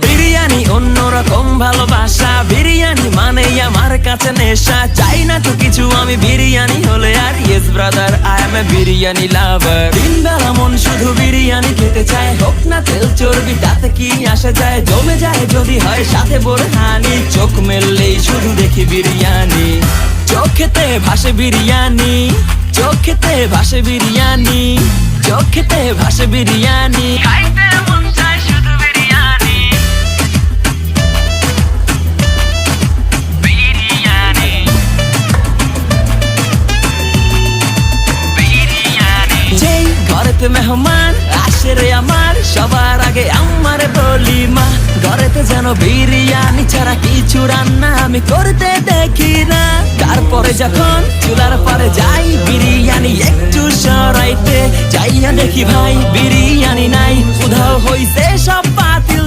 বিরিয়ানি অন্যরকম ভালোবাসা, বিরিয়ানি মানে আমার কাছে নেশা। চাই না তো কিছু আমি বিরিয়ানি হলে আর, yes brother I M A biryani লাভার। দিন বেলা মন শুধু বিরিয়ানি খেতে চায়, হোক না তেল চর্বি তাতে কি আসে যায়। জমে যায় যদি হয় সাথে বোরহানি, চোখ মেললেই শুধু দেখি বিরিয়ানি। চোখেতে ভাসে বিরিয়ানি, চোখেতে ভাসে বিরিয়ানি, চোখেতে ভাসে বিরিয়ানি। খাইতে মন চায় শুধু বিরিয়ানি, বিরিয়ানি, বিরিয়ানি। যেই ঘরেতে মেহমান আসে রে আমার, সবার আগে আমারে বলি মা। ঘরেতে যেন বিরিয়ানি ছাড়া কিছু রান্না আমি করতে দেখি না। তারপরে যখন চুলার পরে যাই বিরিয়ানি একটু সরাইতে, যাইয়া দেখি ভাই বিরিয়ানি নাই, উধাও হইছে সব পাতিল।